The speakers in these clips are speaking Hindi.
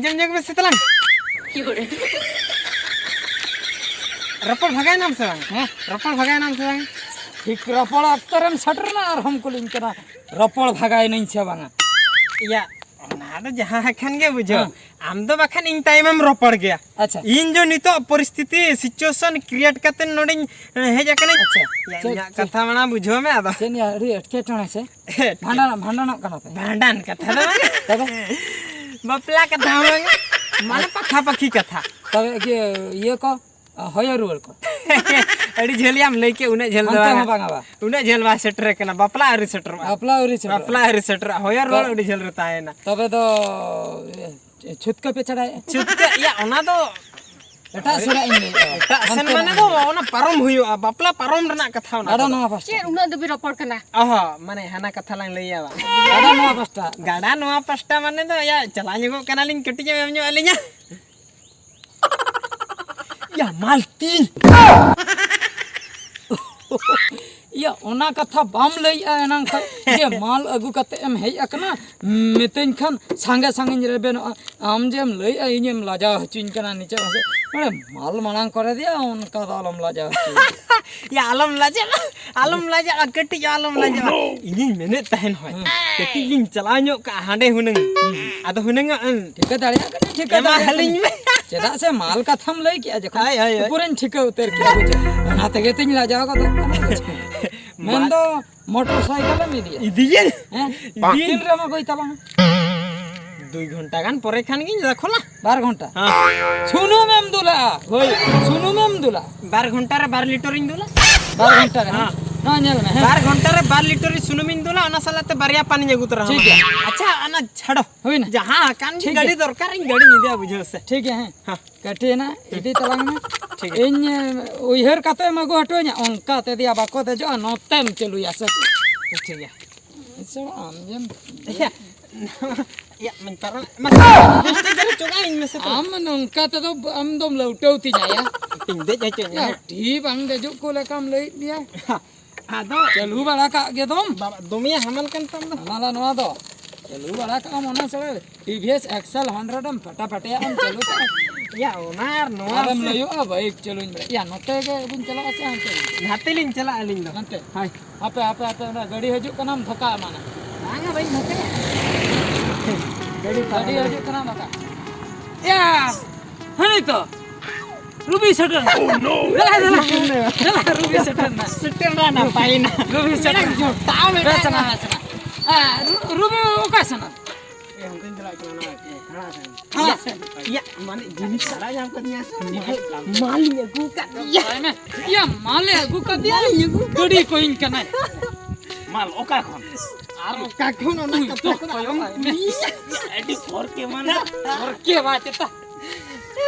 आजम जग में सितलांग रपड़ भगाए नाम से हैं रपड़ भगाए नाम से ठीक रपड़ अक्तरम सटरना और हमको लिंकना रपड़ भगाए नहीं छे बांगा या ना तो जहां खान के बुझो आम तो बखान इन टाइम में रपड़ गया अच्छा इन जो नितो परिस्थिति सिचुएशन क्रिएट करते नोडिंग हे जकने अच्छा या कथा मना बुझो में आदा सेन या रे अटके टणे से भांडन कना पे भांडन कथा तबे बपला कथा माने पखा पखी कथा तबे के ये को होयरुल को अड़ी झेलिया हम लेके उन्हें झेल दवा बांगा उन्हें झेलवा सेटर के ना बपला हरी सेटर अपला हरी सेटर होयर रोल अड़ी झेल रहता है ना तबे तो छुटका पे चढ़ाए छुटका या ओना तो एटा सेरा इन एटा सेन माने तो ओना परम हुयो बपला परम रना कथा ना गाड़ा नवा पास्टा चेर उना दबी रपड़ कना माने हाना कथा लांग लइया गाड़ा नवा पास्टा माने तो या चला निगो कना लिंग कटी जे एमजो अलिnya या मालती या ओना कथा बाम लई एना जे माल अगु कते एम हेय अकना मितेन खान संगे संगे रेबेन आम जेम लई इनेम लाजा हचिन कना नीचे माने माल मांग करे दिया उनका आलम लाजा या आलम लाजा कटी आलम लाजा इनी मेने तहन होय कटी लिंग चला न्यो का हांडे हुनंग आदो हुनंग ठिका दाड़िया कटी ठिका मा हलिंग में चेदा से माल कथम लई किया जखन पुरन ठिका उतर किया बुझे ना तगे तिन लाजा को तो मैं तो मोटरसाइकिल में दिया इदिये हैं दिन रे में कोई तला 2 घंटा गान परे खान गिन देखो ना 12 घंटा हां सुनो मैम दुला होय सुनो मैम दुला 12 घंटा रे 12 लीटर इन दुला 12 घंटा रे हां नेल में 12 घंटा रे 12 लीटर सुनो मिन दुला ओना सालाते बारिया पानी जगुत रहा ठीक है अच्छा अना छड़ो होय ना जहां कान गाड़ी दरकार इन गाड़ी निदिया बुझो से ठीक है हां कटे ना इदी तलांग में ठीक इन उहर काते मगो हटो냐 ओंका ते दिया बाको ते जो नोतेम चलु या से ठीक है सो आम जेम या मन पर मस्त चोगा इन में से आम नोंका ते तो आम दम लौटौती जाया पिंदे जाचो टी बांग दे जो को ले काम लई दिया आदो चलु बड़ा का गे तुम बाबा दोमिया हमन कन तम हमारा नवा दो चलु बड़ा का मना सळे टीवीएस एक्सेल 100 हम फटाफट या हम चलु या ओनार नोआ आराम लयो बाइक चलुन या नते के बुन चला से हम नाते लिंग चला अलिंग दो नते हाय आपे ना गाड़ी हजु कनाम धोका माना आंगा भाई नते गाड़ी हजु कनाम धोका या हनी तो रूबी शटर ओ नो रूबी शटर ना पाइना रूबी शटर ताव में बेचना रूबी ओकासना या माने जिनिस सारा जाम करनिया माल अगु का या माल अगु का दिया गड़ी कोइन कना माल ओका खन आर ओका खन ओना कतो कोयम एडी फोर के माने और के बात ता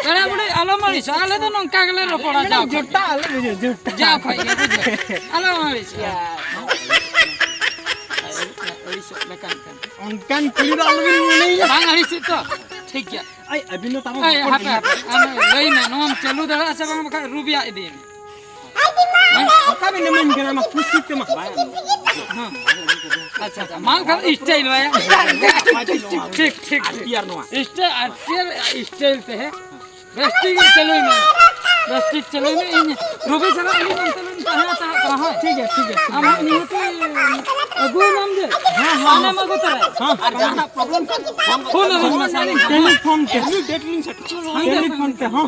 कड़ा बड़े आलमारी साले तो नंका गले रपड़ा जा जोटा आले बुझे जोटा जा खाई बुझे आलमारी या उनकन क्लियर आलवी नहीं बांग हरी से तो ठीक है आई अभी न ताम आई हापे हम लई में नोम चलू दड़ा से बांग बका रुबिया दिन ओका भी नमन के नाम खुशी के मा हां अच्छा मांग खा स्टाइल वाया ठीक यार नो स्टाइल पे है रेस्टिंग चलो में इन रुबी चला इन कहां ठीक है हम नहीं तो अगु नाम दे हां नाम अगु तरह हां जाना प्रॉब्लम फोन टेलीफोन के डेटलिंग सेट टेलीफोन के हां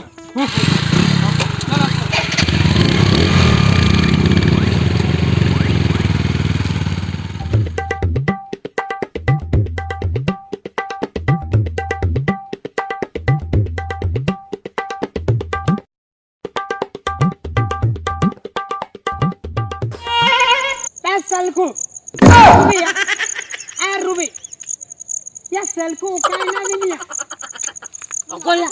Salku. Ruby. Ya salku kaina gini ya. Okoya.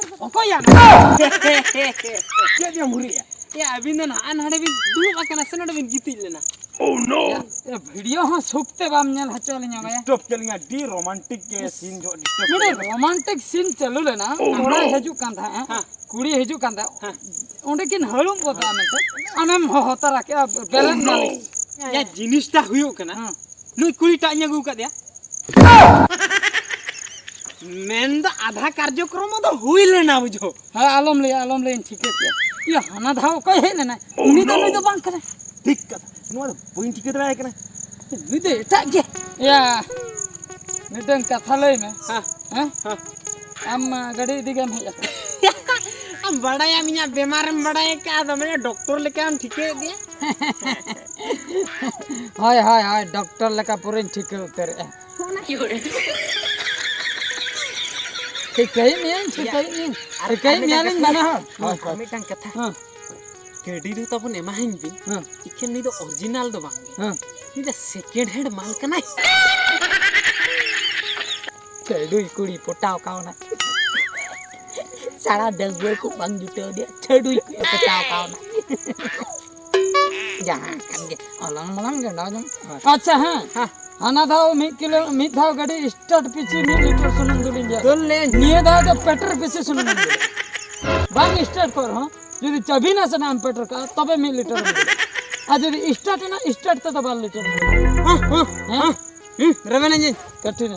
क्या दिया मुरी या अभी ना अन हड़े भी दू बाकना सनड़ भी गीती लेना ओह नो ये वीडियो हां सुपते बाम नेल हचो लेना भाई स्टॉप चलेंगे डी रोमांटिक के सीन जो मेरे रोमांटिक सीन चलू लेना थोड़ा हेजु कांदा हां कुड़ी हेजु कांदा ओंडे किन हळुम बोता मेते अनम होता रखे बैलेंस डाले या जिनिसटा हुयो कना नुई कुड़ी टा न्यागु का दिया मेन दो आधा कार्यक्रम दो हुई लेना बुझो हाँ आलम ले ठीक है ये हाना धाव कोई है ना उन्हीं तो नहीं तो बांग करे ठीक कथा नोआ बइन ठीक दरा है नहीं तो एटा के या मिटन कथा लई में हाँ हैं हम गाड़ी दिगे हम है हम बड़ा या मिया बीमार में बड़ा है क्या तो मैंने डॉक्टर लेके हम ठीक है दिया हाय डॉक्टर लेका पूरे ठीक है उतर ठीक है मियालिन बना हो मिटन कथा हां केडी दो तब ने माहिन बिन हां इखे नहीं तो ओरिजिनल दो बांगे हां नहीं तो सेकंड हैंड माल कना छेडुई कुड़ी पोटाव कावना सारा डगबर को बंग जुटे dia छेडुई पोटाव कावना jangan kan ge olang malang ge na अच्छा हां हां हाना धाव 1 किलो मित धाव गाड़ी स्टार्ट पीछे 2 लीटर सुनन दुलिन जा दोल ले निये धाव तो पेट्रोल पीछे सुनन बांग स्टार्ट कर हां যদি চাবি না সে নাম পেট্রোল কা তবে 1 লিটার আর যদি স্টার্ট না স্টার্ট তো 12 লিটার हां रवेना जी कठिन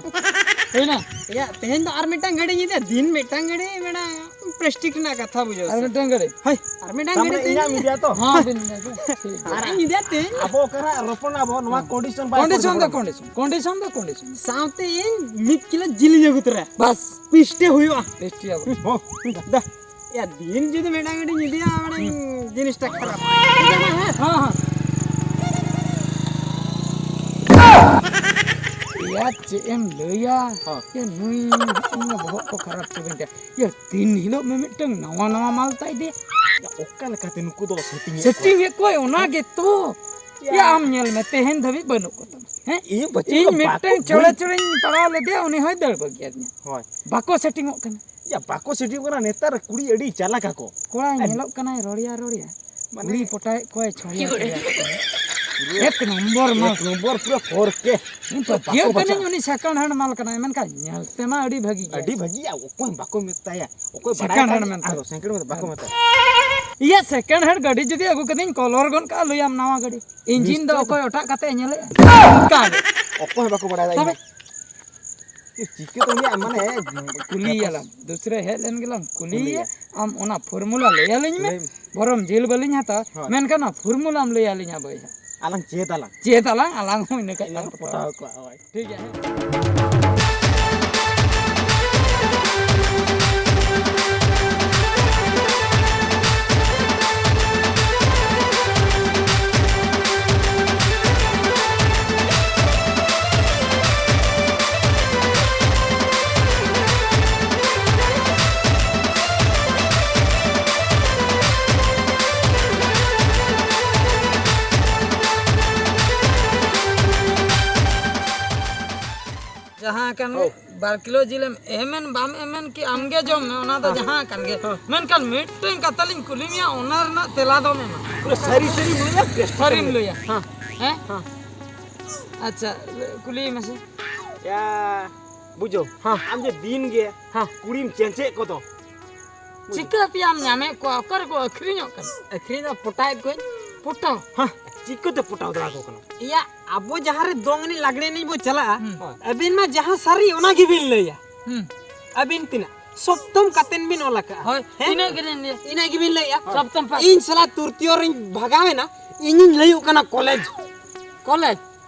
है ना या तेहन तो आर मिटन घड़ी नहीं दे दिन मिटन घड़ी मेरा प्रेस्टिक ना कथा बुझो আর টঙ্গড়ে हाय आर मिटन घड़ी हमरे इना मीडिया तो हां दिन आर नहीं देते अबो करा रोपण अबो नोआ कंडीशन बाय कंडीशन साउते ये 1 किलो जिली जगुतरा बस पिस्टे हुयो टेस्टी अब हो दा या दिन जुदी मेटा घड़ी नहीं दिया माने जिनिसटा खराब हां हां या जेएम लया ये नुई इन बहुत को खराब चबेंटे ये 3 हिलो में मिटंग नवा माल ताई दे ओका लकाते नुकु दो सेटिंग ये कोई ओना गे तो या आम नेल में तेहन धबी बनु को तम हैं ए बच्चे इन मिटंग चोड़ा पड़ा ले दे उनी होय दड़ बगिया होय बाको सेटिंग कना या बाको सिटी करा नेतार कुड़ी अडी चाला काको कोड़ा नेलो कना रोड़िया कुड़ी पटाए कोई छोड़िया एक नंबर माल नंबर पूरा 4K तो ये कने उनी सेकंड हैंड माल कना मन का नेलते मा अडी भागी अडी भगिया ओकोय बाको मिताया ओकोय सेकंड हैंड में सेकंड में बाको मत ये सेकंड हैंड गाड़ी जदी अगु कदिन कलर गन का लयाम नवा गाड़ी इंजिन दो ओकोय ओटा कते नेले का ओकोय बाको बड़ा तबे ये चिके तो ने माने कुली याला दूसरे है लेन गेलम कुली आम ओना फार्मूला ले यालिन में बरम जेल बलिन हता मेन कना फार्मूला हम ले यालिन बय आलंग चेत आलांग होइने का पटाव को ठीक है जहाँ कन 12 किलो जिले में एमएन बाम एमएन की आमगे जो में ओना तो जहाँ कन गे मेन कन मीटिंग का तलिन कुलिमिया ओनर ना तेला दो में पूरा सारी मिला फरिम लिया हां हैं हां अच्छा कुली में से या बुझो हां हम जे दिन गे हां कुड़ी में चेंचे को तो चिका पियाम न्यामे को अकर को अखरिनो कन अखरी पटाए को पुटो हां चिको तो पटाव दरा को कनो या अब जहाँ रे दोंगनी लगने नहीं वो चला अबिन में जहाँ सारी ओना की बिन लिया अबिन तिना सप्तम कतेन बिन ओला का होय इने गिरन इना की बिन लिया सप्तम पा इन सला तुर्तियोर भगावे ना इन लई कना कॉलेज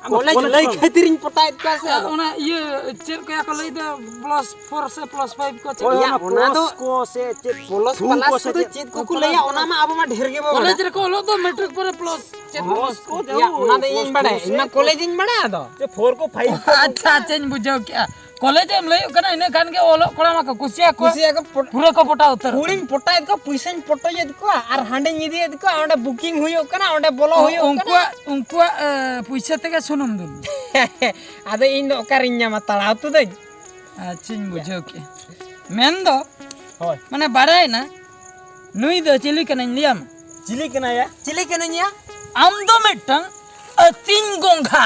लई खातिर इन पटाए का से ओना ये चेक का को लई दे +4 से +5 को चेक या ओना तो को से चेक प्लस प्लस तो चेक को लइया ओना में अब मा ढेर गे बो कॉलेज रे को लो तो मैट्रिक पर प्लस चेक प्लस को या ओना दे इन बड़ा इन कॉलेज इन बड़ा दो जे 4 को 5 अच्छा चेंज बुझो क्या कॉलेज में लई कना इने कान के ओलो कोड़ा मा कुसिया को पूरा को पटा उतर पूरी पटाए को पैसा पटो ये को आर हांडे निदे को ओंडे बुकिंग हुयो कना ओंडे बोलो हुयो उनको पैसा तक सुनम दुन अदे इन दो ओकर इन्या मा तळाव तो दे अच्छा बुझो के मेन दो होय माने बाराय ना नुई दो चिली कना लियाम चिली कना या चिली कना nya आम दो मिटंग अतिन गोंघा